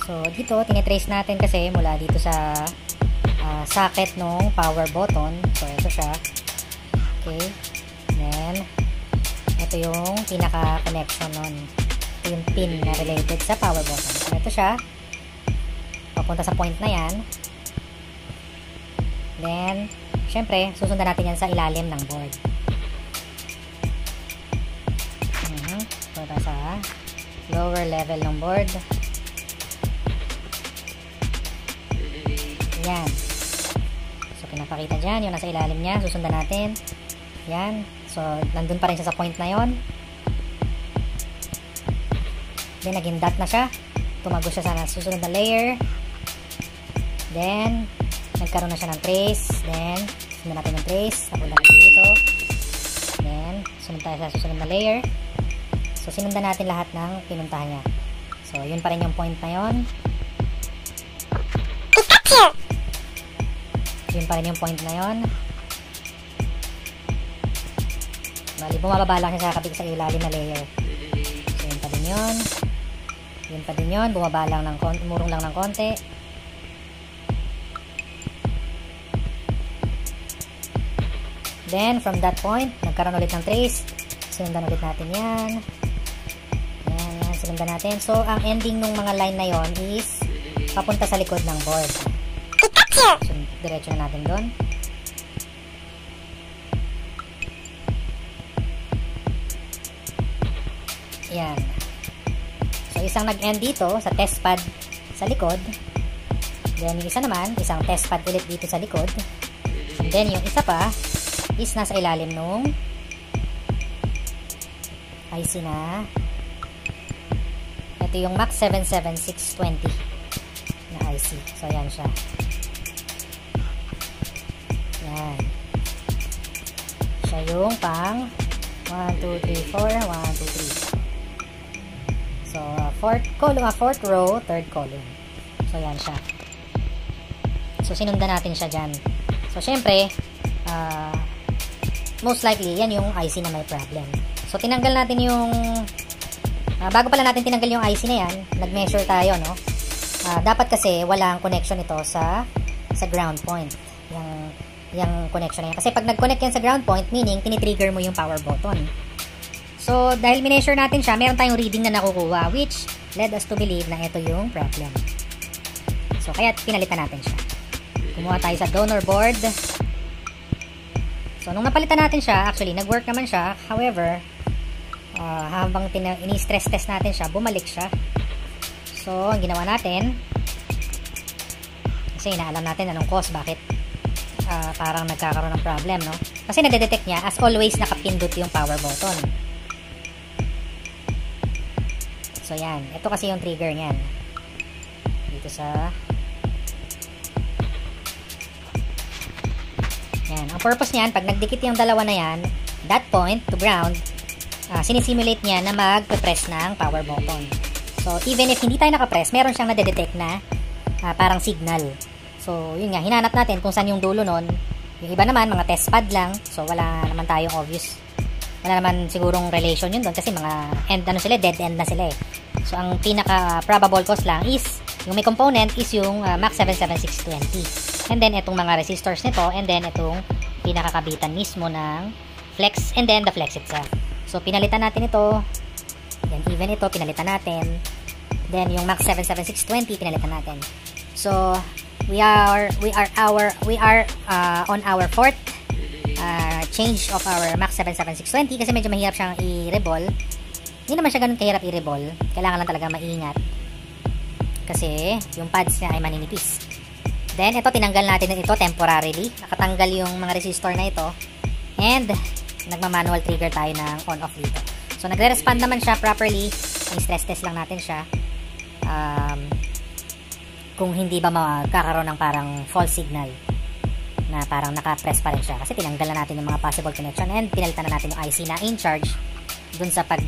So, dito, tinitrace natin kasi mula dito sa socket ng power button. So, ito siya. Okay. Then, ito yung pinaka-connection nun. Ito yung pin na related sa power button. So, ito siya. Papunta sa point na yan. Then, syempre, susundan natin yan sa ilalim ng board. Punta sa lower level ng board. Yan. So, pinapakita dyan. Yung nasa ilalim niya. Susundan natin. Yan. So, nandun pa rin siya sa point na yon. Then, naging dot na siya. Tumago siya sa susunod na layer. Then, nagkaroon na siya ng trace. Then, sundan natin yung trace. Napunta natin dito. Then, sunod tayo sa susunod na layer. So, sinundan natin lahat ng pinuntahan niya. So, yun pa rin yung point na yon. Yun pa rin yung point na yon. Bali, bumababa lang siya sa kabig sa ilalim na layer. So, yun pa din yun. Yun pa din yun. Bumaba lang ng konti, murong lang ng konti. Then, from that point, nagkaroon ulit ng trace. Sinundan ulit natin yan. Yan, sinundan natin. So, ang ending ng mga line na yon is papunta sa likod ng board. So, diretso na natin doon. Yan. So, isang nag-end dito sa test pad sa likod. Then, yung isa naman, isang test pad ulit dito sa likod. And then, yung isa pa is nasa ilalim nung IC na ito yung MAX 77620 na IC. So, yan siya. Yan. Siya yung pang 1, 2, 3, 4. 1, 2, 3. So, fourth row, third column. So, yan siya. So, sinundan natin siya dyan. So, syempre, most likely, yan yung IC na may problem. So, tinanggal natin yung bago pala natin tinanggal yung IC na yan, nag-measure tayo, no? Dapat kasi walang connection ito sa ground point. Yung connection na yan. Kasi pag nag-connect yan sa ground point, meaning, tinitrigger mo yung power button. So, dahil mineasure natin siya, meron tayong reading na nakukuha, which led us to believe na ito yung problem. So, kaya pinalitan natin siya. Kumuha tayo sa donor board. So, nung napalitan natin siya, actually, nag-work naman siya. However, habang ini-stress test natin siya, bumalik siya. So, ang ginawa natin, kasi inaalam natin anong cause, bakit parang nagkakaroon ng problem, no? Kasi nade-detect niya, as always, nakapindot yung power button. So, yan. Ito kasi yung trigger niyan. Dito sa yan. Ang purpose niyan, pag nagdikit yung dalawa na yan, that point to ground, sinisimulate niya na mag-press ng power button. So, even if hindi tayo nakapress, meron siyang nade-detect na parang signal. So, yun nga, hinanap natin kung saan yung dulo nun. Yung iba naman, mga test pad lang. So, wala naman tayong obvious. Wala naman sigurong relation yun doon kasi mga end, ano sila, dead end na sila eh. So, ang pinaka-probable cause lang is, yung may component is yung MAX 77620. And then, itong mga resistors nito, and then, itong pinakakabitan mismo ng flex, and then, the flex itself. So, pinalitan natin ito. Then, even ito, pinalitan natin. Then, yung MAX 77620, pinalitan natin. So, we are on our fourth change of our MAX 77620 kasi medyo mahirap siyang i-reball. Hindi naman siya ganun kahirap i-reball. Kailangan lang talaga maingat. Kasi, yung pads niya ay maninipis. Then, ito, tinanggal natin ito temporarily. Nakatanggal yung mga resistor na ito. And, nagma-manual trigger tayo ng on-off dito. So, nagre-respond naman siya properly. I-stress test lang natin siya. Kung hindi ba magkakaroon ng parang false signal na parang naka-press pa rin siya. Kasi tinanggal na natin yung mga possible connection and pinalitan na natin yung IC na in charge dun sa pag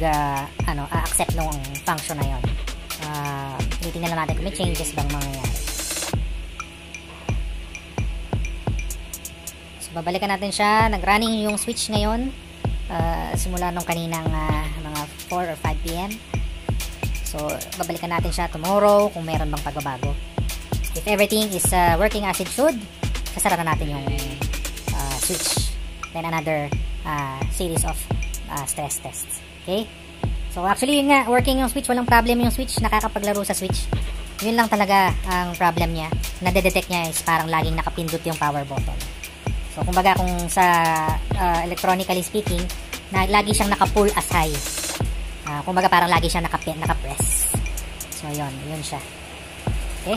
accept nung function na yun. Tinitingnan lang natin kung may changes bang mangyayari. So, babalikan natin siya. Nag-running yung switch ngayon. Simula nung kaninang mga 4 or 5 p.m. So, So, babalikan natin siya tomorrow kung meron bang pagbabago. If everything is working as it should, sasara na natin yung switch. Then another series of stress tests. Okay? So, actually, yun nga, working yung switch. Walang problem yung switch. Nakakapaglaro sa switch. Yun lang talaga ang problem niya. Nade-detect niya is parang laging nakapindot yung power button. So, kumbaga kung sa electronically speaking, lagi siyang naka-pull as high. Kumbaga parang lagi siyang naka-press. So, yun siya. Okay?